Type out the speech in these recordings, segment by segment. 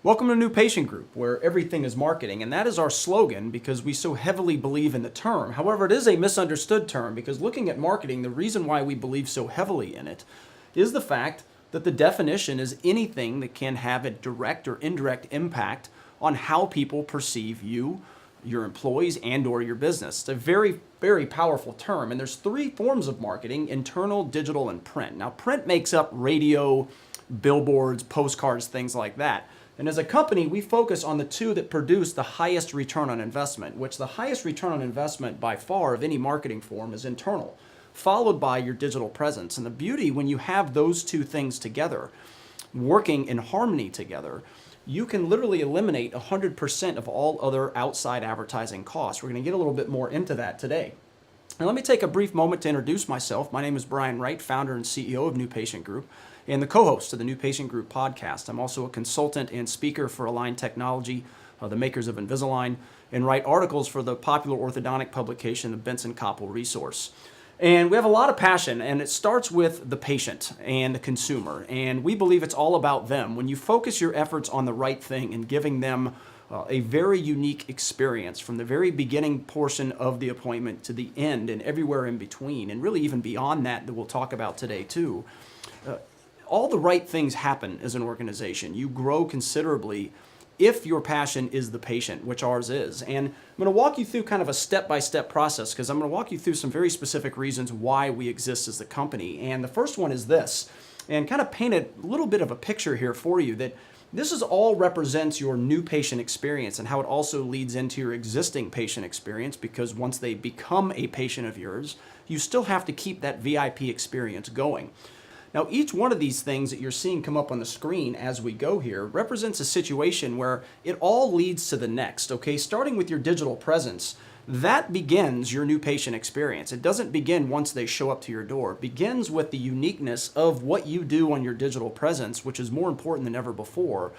Welcome to New Patient Group, where everything is marketing, and that is our slogan because we so heavily believe in the term. However, it is a misunderstood term because looking at marketing, the reason why we believe so heavily in it is the fact that the definition is anything that can have a direct or indirect impact on how people perceive you, your employees, and or your business. It's a very, very powerful term, and there's three forms of marketing: internal, digital, and print. Now, print makes up radio, billboards, postcards, things like that. And as a company, we focus on the two that produce the highest return on investment, which the highest return on investment by far of any marketing form is internal, followed by your digital presence. And the beauty when you have those two things together, working in harmony together, you can literally eliminate 100% of all other outside advertising costs. We're going to get a little bit more into that today. Now, let me take a brief moment to introduce myself. My name is Brian Wright, founder and CEO of New Patient Group, and the co-host of the New Patient Group podcast. I'm also a consultant and speaker for Align Technology, the makers of Invisalign, and write articles for the popular orthodontic publication, the Benson Koppel Resource. And we have a lot of passion, and it starts with the patient and the consumer, and we believe it's all about them. When you focus your efforts on the right thing and giving them a very unique experience from the very beginning portion of the appointment to the end and everywhere in between, and really even beyond that we'll talk about today too, all the right things happen as an organization. You grow considerably if your passion is the patient, which ours is. And I'm going to walk you through kind of a step-by-step process because I'm going to walk you through some very specific reasons why we exist as a company. And the first one is this, and kind of paint a little bit of a picture here for you that this is all represents your new patient experience and how it also leads into your existing patient experience, because once they become a patient of yours, you still have to keep that VIP experience going. Now, each one of these things that you're seeing come up on the screen as we go here represents a situation where it all leads to the next, okay? Starting with your digital presence, that begins your new patient experience. It doesn't begin once they show up to your door. It begins with the uniqueness of what you do on your digital presence, which is more important than ever before,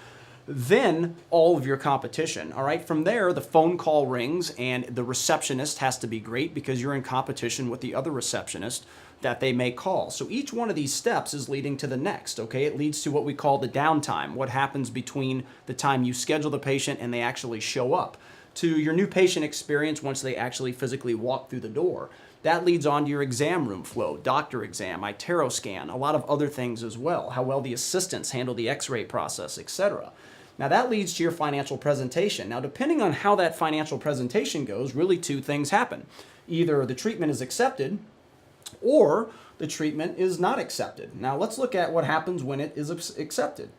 then all of your competition. All right, from there, the phone call rings and the receptionist has to be great because you're in competition with the other receptionist that they may call. So each one of these steps is leading to the next, okay? It leads to what we call the downtime, what happens between the time you schedule the patient and they actually show up, to your new patient experience once they actually physically walk through the door. That leads on to your exam room flow, doctor exam, iTero scan, a lot of other things as well, how well the assistants handle the x-ray process, etc. Now that leads to your financial presentation. Now, depending on how that financial presentation goes, really two things happen. Either the treatment is accepted or the treatment is not accepted. Now let's look at what happens when it is accepted.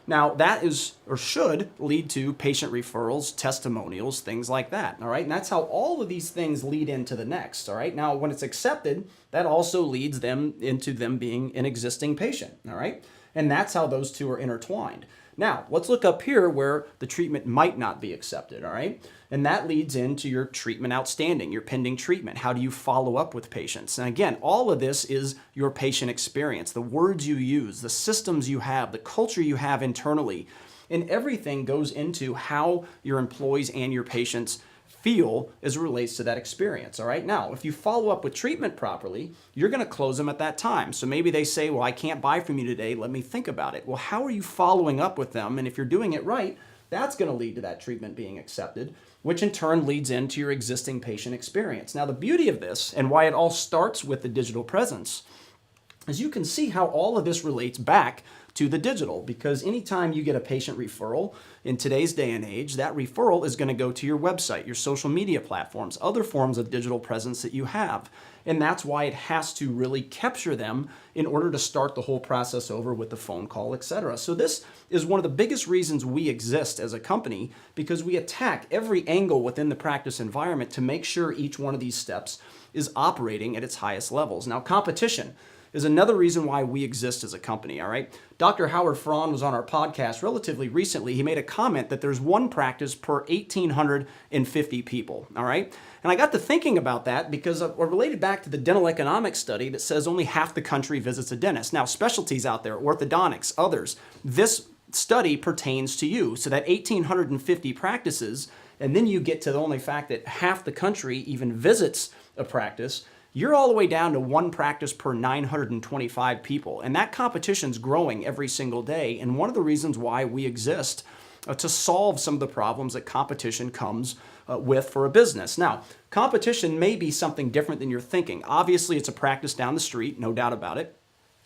Now that is, or should lead to patient referrals, testimonials, things like that, all right? And that's how all of these things lead into the next, all right? Now when it's accepted, that also leads them into them being an existing patient, all right? And that's how those two are intertwined. Now, let's look up here where the treatment might not be accepted, all right? And that leads into your treatment outstanding, your pending treatment. How do you follow up with patients? And again, all of this is your patient experience, the words you use, the systems you have, the culture you have internally, and everything goes into how your employees and your patients feel as it relates to that experience, all right? Now, if you follow up with treatment properly, you're gonna close them at that time. So maybe they say, well, I can't buy from you today, let me think about it. Well, how are you following up with them? And if you're doing it right, that's gonna lead to that treatment being accepted, which in turn leads into your existing patient experience. Now, the beauty of this and why it all starts with the digital presence is you can see how all of this relates back to the digital, because anytime you get a patient referral in today's day and age, that referral is going to go to your website, your social media platforms, other forms of digital presence that you have. And that's why it has to really capture them in order to start the whole process over with the phone call, etc. So this is one of the biggest reasons we exist as a company, because we attack every angle within the practice environment to make sure each one of these steps is operating at its highest levels. Now, competition is another reason why we exist as a company, all right? Dr. Howard Fraun was on our podcast relatively recently. He made a comment that there's one practice per 1,850 people, all right? And I got to thinking about that because I related back to the dental economics study that says only half the country visits a dentist. Now, specialties out there, orthodontics, others, this study pertains to you. So that 1,850 practices, and then you get to the only fact that half the country even visits a practice, you're all the way down to one practice per 925 people. And that competition's growing every single day. And one of the reasons why we exist to solve some of the problems that competition comes with for a business. Now, competition may be something different than you're thinking. Obviously, it's a practice down the street, no doubt about it.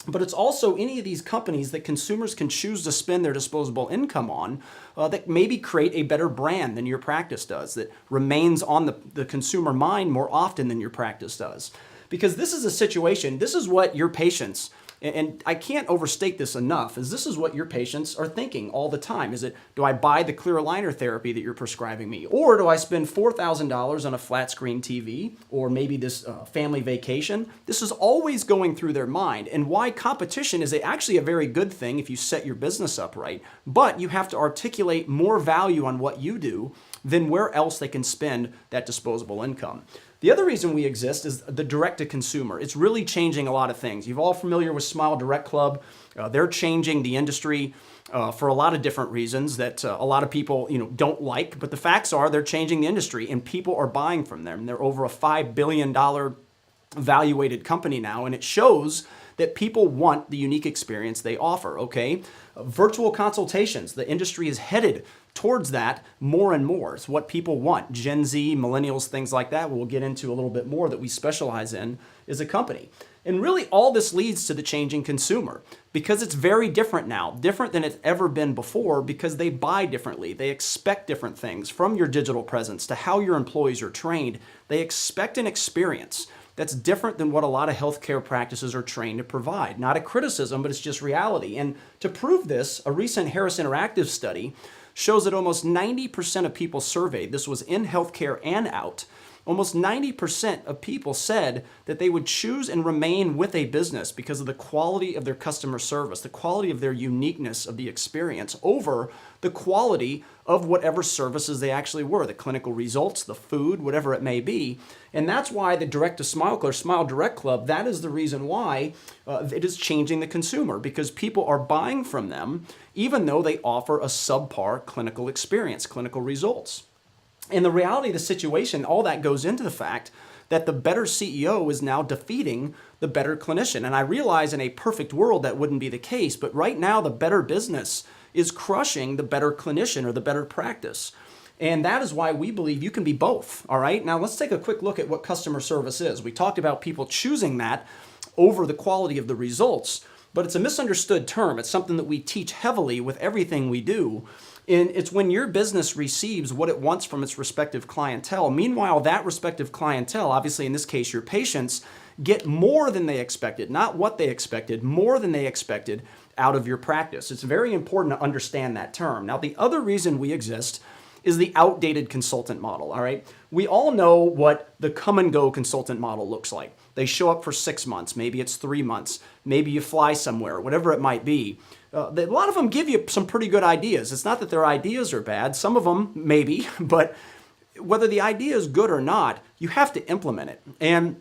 But it's also any of these companies that consumers can choose to spend their disposable income on that maybe create a better brand than your practice does, that remains on the consumer mind more often than your practice does. Because this is a situation, this is what your patients, and I can't overstate this enough, is this is what your patients are thinking all the time. Is it, do I buy the clear aligner therapy that you're prescribing me? Or do I spend $4,000 on a flat screen TV? Or maybe this family vacation? This is always going through their mind. And why competition is actually a very good thing if you set your business up right. But you have to articulate more value on what you do than where else they can spend that disposable income. The other reason we exist is the direct-to-consumer. It's really changing a lot of things. You're all familiar with Smile Direct Club. They're changing the industry for a lot of different reasons that a lot of people don't like. But the facts are they're changing the industry, and people are buying from them. They're over a $5 billion valuated company now, and it shows that people want the unique experience they offer, okay? Virtual consultations, the industry is headed towards that more and more. It's what people want. Gen Z, millennials, things like that, we'll get into a little bit more that we specialize in as a company. And really all this leads to the changing consumer because it's very different now, different than it's ever been before because they buy differently. They expect different things from your digital presence to how your employees are trained. They expect an experience that's different than what a lot of healthcare practices are trained to provide. Not a criticism, but it's just reality. And to prove this, a recent Harris Interactive study shows that almost 90% of people surveyed, this was in healthcare and out, almost 90% of people said that they would choose and remain with a business because of the quality of their customer service, the quality of their uniqueness of the experience over the quality of whatever services they actually were, the clinical results, the food, whatever it may be. And that's why the Direct to Smile or Smile Direct Club, that is the reason why it is changing the consumer because people are buying from them even though they offer a subpar clinical experience, clinical results. And the reality of the situation, all that goes into the fact that the better CEO is now defeating the better clinician. And I realize in a perfect world that wouldn't be the case, but right now the better business is crushing the better clinician or the better practice. And that is why we believe you can be both, all right? Now let's take a quick look at what customer service is. We talked about people choosing that over the quality of the results, but it's a misunderstood term. It's something that we teach heavily with everything we do. And it's when your business receives what it wants from its respective clientele. Meanwhile, that respective clientele, obviously in this case your patients, get more than they expected, not what they expected, more than they expected out of your practice. It's very important to understand that term. Now, the other reason we exist is the outdated consultant model, all right? We all know what the come and go consultant model looks like. They show up for 6 months, maybe it's 3 months, maybe you fly somewhere, whatever it might be. A lot of them give you some pretty good ideas. It's not that their ideas are bad. Some of them maybe, but whether the idea is good or not, you have to implement it. And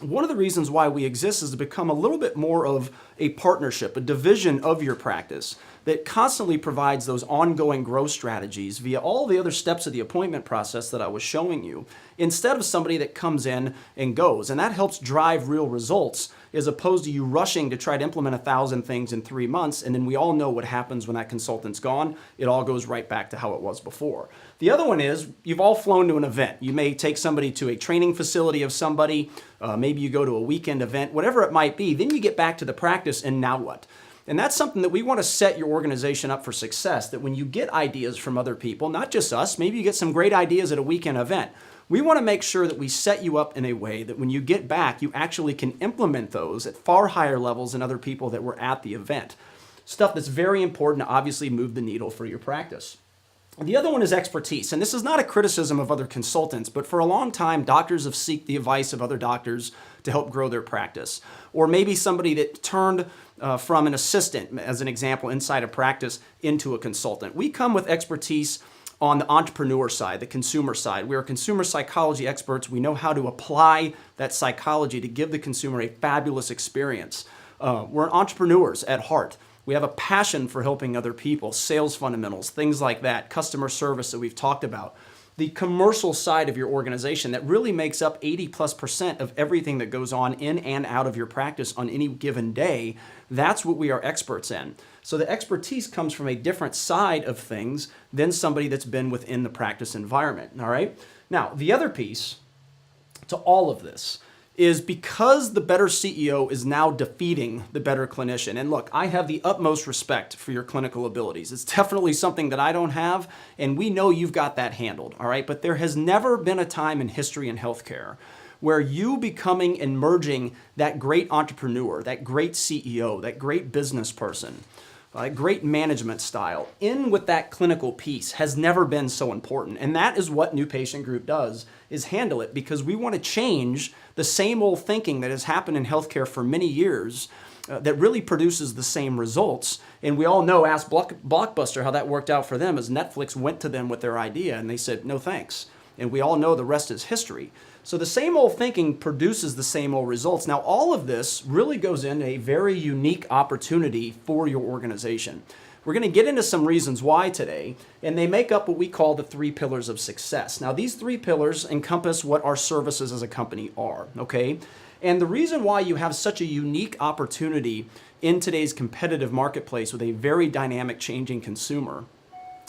one of the reasons why we exist is to become a little bit more of a partnership, a division of your practice that constantly provides those ongoing growth strategies via all the other steps of the appointment process that I was showing you, instead of somebody that comes in and goes. And that helps drive real results as opposed to you rushing to try to implement 1,000 things in 3 months. And then we all know what happens when that consultant's gone. It all goes right back to how it was before. The other one is you've all flown to an event. You may take somebody to a training facility of somebody. Maybe you go to a weekend event, whatever it might be. Then you get back to the practice and now what? And that's something that we want to set your organization up for success, that when you get ideas from other people, not just us, maybe you get some great ideas at a weekend event. We want to make sure that we set you up in a way that when you get back, you actually can implement those at far higher levels than other people that were at the event. Stuff that's very important to obviously move the needle for your practice. The other one is expertise, and this is not a criticism of other consultants, but for a long time, doctors have sought the advice of other doctors to help grow their practice. Or maybe somebody that turned from an assistant, as an example, inside a practice into a consultant. We come with expertise on the entrepreneur side, the consumer side. We are consumer psychology experts. We know how to apply that psychology to give the consumer a fabulous experience. We're entrepreneurs at heart. We have a passion for helping other people, sales fundamentals, things like that, customer service that we've talked about. the commercial side of your organization that really makes up 80+% of everything that goes on in and out of your practice on any given day. That's what we are experts in. So the expertise comes from a different side of things than somebody that's been within the practice environment, all right? Now, the other piece to all of this is because the better CEO is now defeating the better clinician. And look, I have the utmost respect for your clinical abilities. It's definitely something that I don't have, and we know you've got that handled, all right? But there has never been a time in history in healthcare where you becoming and merging that great entrepreneur, that great CEO, that great business person, great management style in with that clinical piece has never been so important. And that is what New Patient Group does, is handle it, because we want to change the same old thinking that has happened in healthcare for many years that really produces the same results. And we all know, ask Blockbuster how that worked out for them, as Netflix went to them with their idea and they said, no thanks. And we all know the rest is history. So the same old thinking produces the same old results. Now, all of this really goes in a very unique opportunity for your organization. We're going to get into some reasons why today, and they make up what we call the 3 pillars of success. Now, these 3 pillars encompass what our services as a company are, okay? And the reason why you have such a unique opportunity in today's competitive marketplace with a very dynamic, changing consumer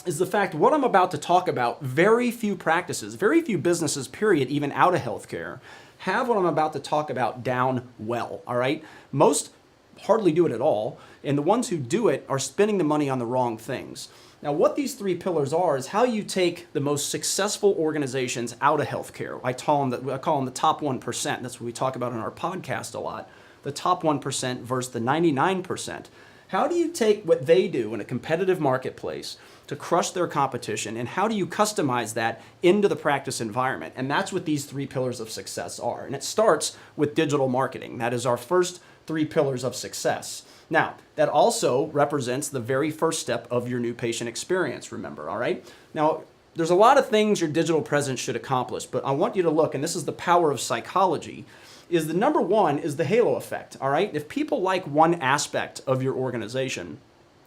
is the fact what I'm about to talk about, very few practices, very few businesses, period, even out of healthcare, have what I'm about to talk about down well, all right? Most hardly do it at all, and the ones who do it are spending the money on the wrong things. Now, what these 3 pillars are is how you take the most successful organizations out of healthcare. I call them the top 1%. That's what we talk about in our podcast a lot. The top 1% versus the 99%. How do you take what they do in a competitive marketplace to crush their competition, and how do you customize that into the practice environment? And that's what these 3 pillars of success are. And it starts with digital marketing. That is our first 3 pillars of success. Now, that also represents the very first step of your new patient experience, remember, all right? Now, there's a lot of things your digital presence should accomplish, but I want you to look, and this is the power of psychology, is the number one is the halo effect, all right? If people like one aspect of your organization,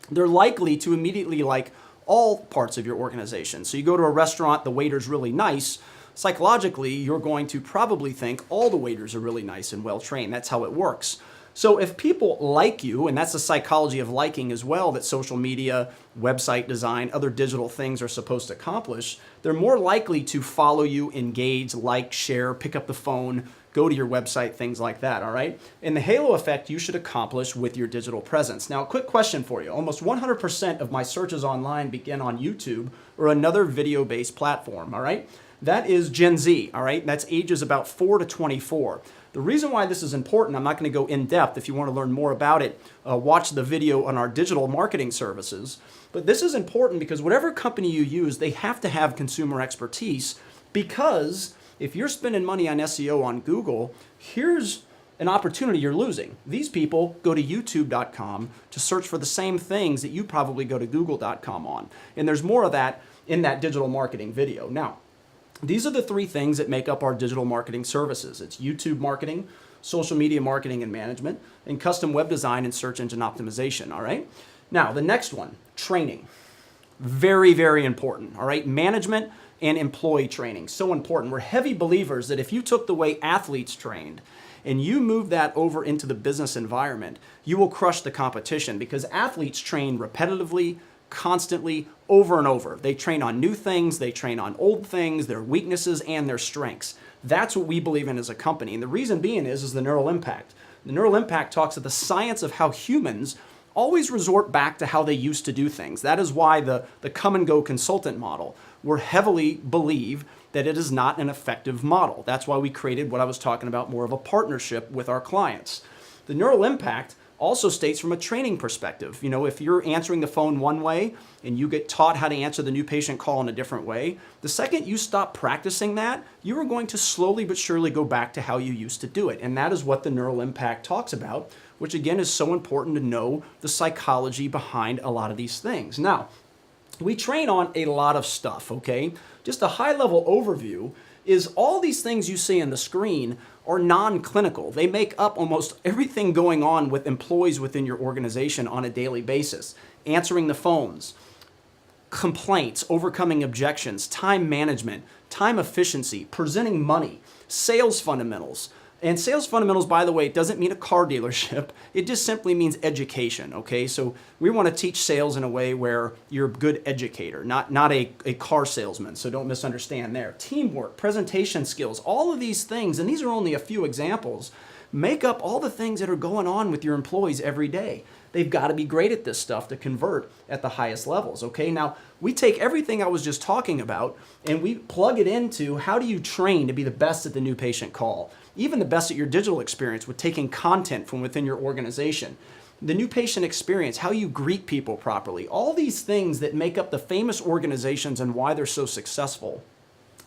they're likely to immediately like all parts of your organization. So you go to a restaurant, the waiter's really nice. Psychologically, you're going to probably think all the waiters are really nice and well-trained. That's how it works. So if people like you, and that's the psychology of liking as well that social media, website design, other digital things are supposed to accomplish, they're more likely to follow you, engage, like, share, pick up the phone, go to your website, things like that, all right? And the halo effect you should accomplish with your digital presence. Now, a quick question for you. Almost 100% of my searches online begin on YouTube or another video-based platform, all right? That is Gen Z, all right? That's ages about 4 to 24. The reason why this is important, I'm not going to go in depth. If you want to learn more about it, watch the video on our digital marketing services. But this is important because whatever company you use, they have to have consumer expertise, because if you're spending money on SEO on Google, here's an opportunity you're losing. These people go to youtube.com to search for the same things that you probably go to google.com on. And there's more of that in that digital marketing video. Now, these are the 3 things that make up our digital marketing services. It's YouTube marketing, social media marketing and management, and custom web design and search engine optimization, all right? Now, the next one, training. Very, very important, all right? Management and employee training, so important. We're heavy believers that if you took the way athletes trained and you move that over into the business environment, you will crush the competition, because athletes train repetitively, constantly, over and over. They train on new things, they train on old things, their weaknesses and their strengths. That's what we believe in as a company. And the reason being is the neural impact. The neural impact talks of the science of how humans always resort back to how they used to do things. That is why the come and go consultant model, we heavily believe that it is not an effective model. That's why we created what I was talking about, more of a partnership with our clients. The neural impact also states from a training perspective. You know, if you're answering the phone one way and you get taught how to answer the new patient call in a different way, the second you stop practicing that, you are going to slowly but surely go back to how you used to do it. And that is what the neural impact talks about, which again is so important to know the psychology behind a lot of these things. Now, we train on a lot of stuff, okay? Just a high-level overview is all these things you see on the screen are non-clinical. They make up almost everything going on with employees within your organization on a daily basis. Answering the phones, complaints, overcoming objections, time management, time efficiency, presenting money, sales fundamentals. And sales fundamentals, by the way, it doesn't mean a car dealership. It just simply means education, okay? So we want to teach sales in a way where you're a good educator, not a car salesman, so don't misunderstand there. Teamwork, presentation skills, all of these things, and these are only a few examples, make up all the things that are going on with your employees every day. They've got to be great at this stuff to convert at the highest levels, okay? Now, we take everything I was just talking about and we plug it into how do you train to be the best at the new patient call, even the best at your digital experience with taking content from within your organization, the new patient experience, how you greet people properly, all these things that make up the famous organizations and why they're so successful.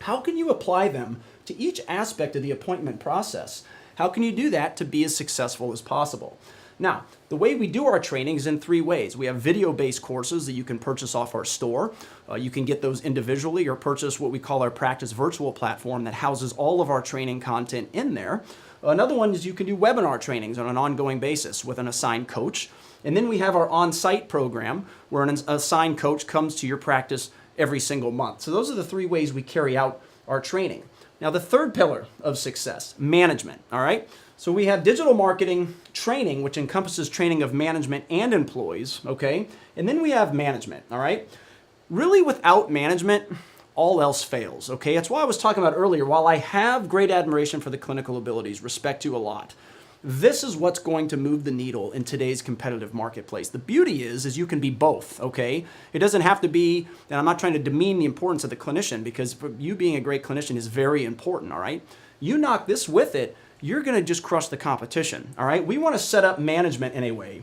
How can you apply them to each aspect of the appointment process? How can you do that to be as successful as possible? Now, the way we do our training is in 3 ways. We have video-based courses that you can purchase off our store. You can get those individually or purchase what we call our Practice Virtual platform that houses all of our training content in there. Another one is you can do webinar trainings on an ongoing basis with an assigned coach. And then we have our on-site program where an assigned coach comes to your practice every single month. So those are the 3 ways we carry out our training. Now, the third pillar of success, management, all right? So we have digital marketing training, which encompasses training of management and employees, okay? And then we have management, all right? Really, without management, all else fails, okay? That's why I was talking about earlier, while I have great admiration for the clinical abilities, respect you a lot, this is what's going to move the needle in today's competitive marketplace. The beauty is you can be both, okay? It doesn't have to be, and I'm not trying to demean the importance of the clinician because you being a great clinician is very important, all right? You knock this with it, you're going to just crush the competition, all right? We want to set up management in a way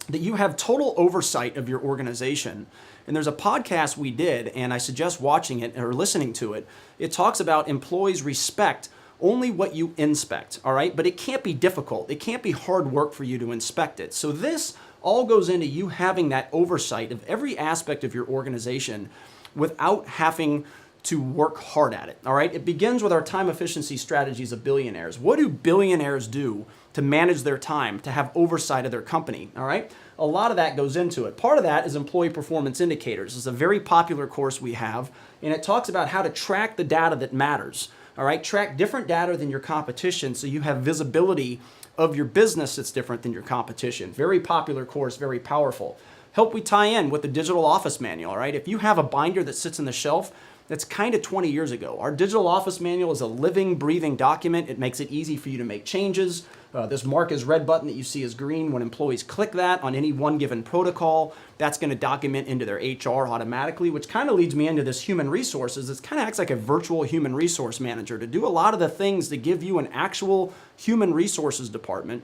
that you have total oversight of your organization. And there's a podcast we did, and I suggest watching it or listening to it. It talks about employees respect only what you inspect, all right? But it can't be difficult. It can't be hard work for you to inspect it. So this all goes into you having that oversight of every aspect of your organization without having to work hard at it, all right? It begins with our time efficiency strategies of billionaires. What do billionaires do to manage their time, to have oversight of their company, all right? A lot of that goes into it. Part of that is employee performance indicators. It's a very popular course we have, and it talks about how to track the data that matters, all right? Track different data than your competition so you have visibility of your business that's different than your competition. Very popular course, very powerful. Help we tie in with the digital office manual, all right? If you have a binder that sits on the shelf, that's kind of 20 years ago. Our digital office manual is a living, breathing document. It makes it easy for you to make changes. This mark as red button that you see is green. When employees click that on any one given protocol, that's going to document into their HR automatically, which kind of leads me into this human resources. It kind of acts like a virtual human resource manager to do a lot of the things to give you an actual human resources department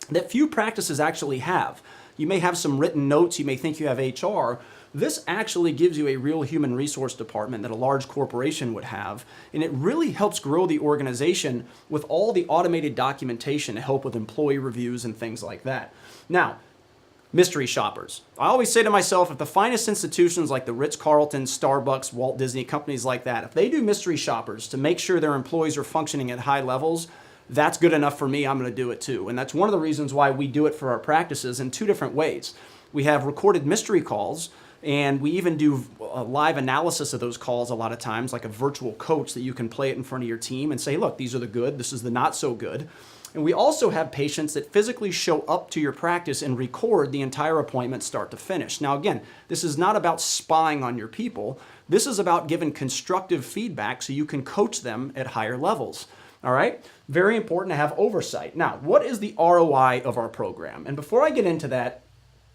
that few practices actually have. You may have some written notes. You may think you have HR. This actually gives you a real human resource department that a large corporation would have, and it really helps grow the organization with all the automated documentation to help with employee reviews and things like that. Now, mystery shoppers. I always say to myself, if the finest institutions like the Ritz-Carlton, Starbucks, Walt Disney, companies like that, if they do mystery shoppers to make sure their employees are functioning at high levels, that's good enough for me. I'm going to do it too. And that's one of the reasons why we do it for our practices in 2 different ways. We have recorded mystery calls, and we even do a live analysis of those calls a lot of times, like a virtual coach that you can play it in front of your team and say, look, these are the good, this is the not so good. And we also have patients that physically show up to your practice and record the entire appointment start to finish. Now, again, this is not about spying on your people. This is about giving constructive feedback so you can coach them at higher levels. All right? Very important to have oversight. Now, what is the ROI of our program? And before I get into that,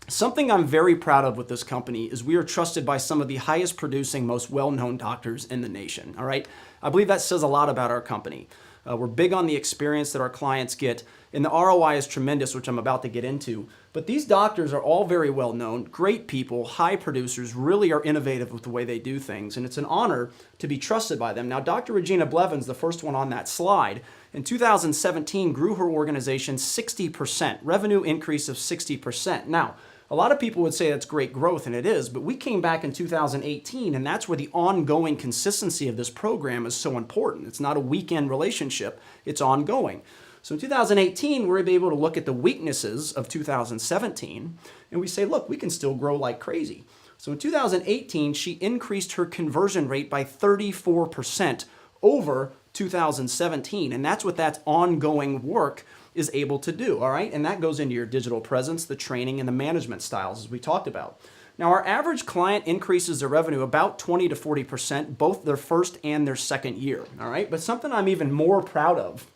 something I'm very proud of with this company is we are trusted by some of the highest producing, most well-known doctors in the nation, all right? I believe that says a lot about our company. We're big on the experience that our clients get, and the ROI is tremendous, which I'm about to get into. But these doctors are all very well known, great people, high producers, really are innovative with the way they do things, and it's an honor to be trusted by them. Now, Dr. Regina Blevins, the first one on that slide, in 2017 grew her organization 60%, revenue increase of 60%. Now, a lot of people would say that's great growth, and it is, but we came back in 2018, and that's where the ongoing consistency of this program is so important. It's not a weekend relationship, it's ongoing. So in 2018, we're able to look at the weaknesses of 2017, and we say, look, we can still grow like crazy. So in 2018, she increased her conversion rate by 34% over 2017. And that's what that ongoing work is able to do, all right? And that goes into your digital presence, the training, and the management styles, as we talked about. Now, our average client increases their revenue about 20 to 40%, both their first and their second year, all right? But something I'm even more proud of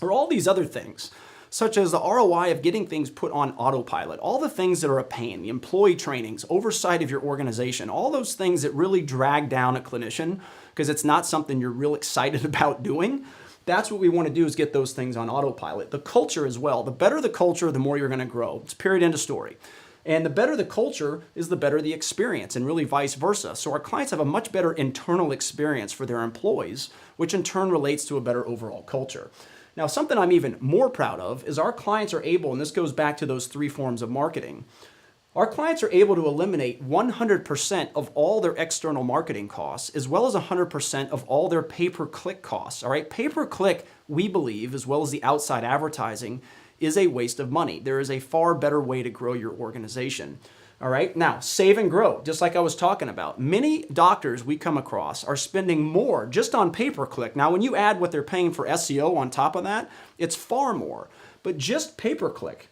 are all these other things, such as the ROI of getting things put on autopilot, all the things that are a pain, the employee trainings, oversight of your organization, all those things that really drag down a clinician because it's not something you're real excited about doing. That's what we want to do, is get those things on autopilot. The culture as well. The better the culture, the more you're going to grow. It's period, end of story. And the better the culture is the better the experience, and really vice versa. So our clients have a much better internal experience for their employees, which in turn relates to a better overall culture. Now, something I'm even more proud of is our clients are able, and this goes back to those 3 forms of marketing, our clients are able to eliminate 100% of all their external marketing costs, as well as 100% of all their pay-per-click costs. All right, pay-per-click, we believe, as well as the outside advertising, is a waste of money. There is a far better way to grow your organization. All right, now save and grow, just like I was talking about. Many doctors we come across are spending more just on pay-per-click. Now, when you add what they're paying for SEO on top of that, it's far more. But just pay-per-click,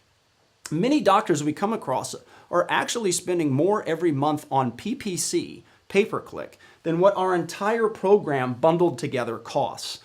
many doctors we come across are actually spending more every month on PPC, pay-per-click, than what our entire program bundled together costs.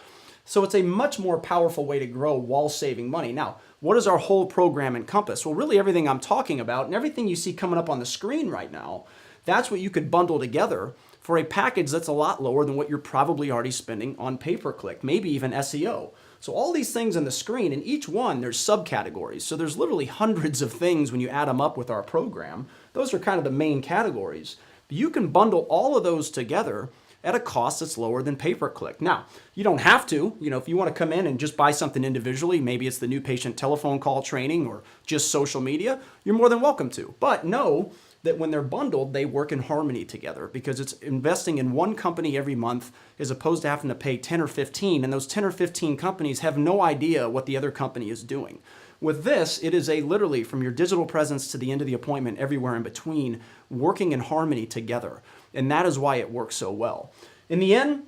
So it's a much more powerful way to grow while saving money. Now, what does our whole program encompass? Well, really everything I'm talking about and everything you see coming up on the screen right now, that's what you could bundle together for a package that's a lot lower than what you're probably already spending on pay-per-click, maybe even SEO. So all these things on the screen, and each one, there's subcategories. So there's literally hundreds of things when you add them up with our program. Those are kind of the main categories. But you can bundle all of those together at a cost that's lower than pay-per-click. Now, you don't have to. If you want to come in and just buy something individually, maybe it's the new patient telephone call training or just social media, you're more than welcome to. But know that when they're bundled, they work in harmony together, because it's investing in one company every month as opposed to having to pay 10 or 15, and those 10 or 15 companies have no idea what the other company is doing. With this, it is literally from your digital presence to the end of the appointment, everywhere in between, working in harmony together. And that is why it works so well. In the end,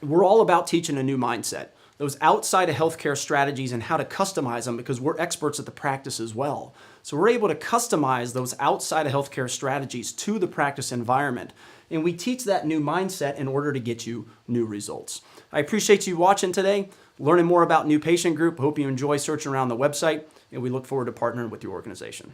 we're all about teaching a new mindset, those outside of healthcare strategies and how to customize them, because we're experts at the practice as well. So we're able to customize those outside of healthcare strategies to the practice environment. And we teach that new mindset in order to get you new results. I appreciate you watching today, learning more about New Patient Group. Hope you enjoy searching around the website, and we look forward to partnering with your organization.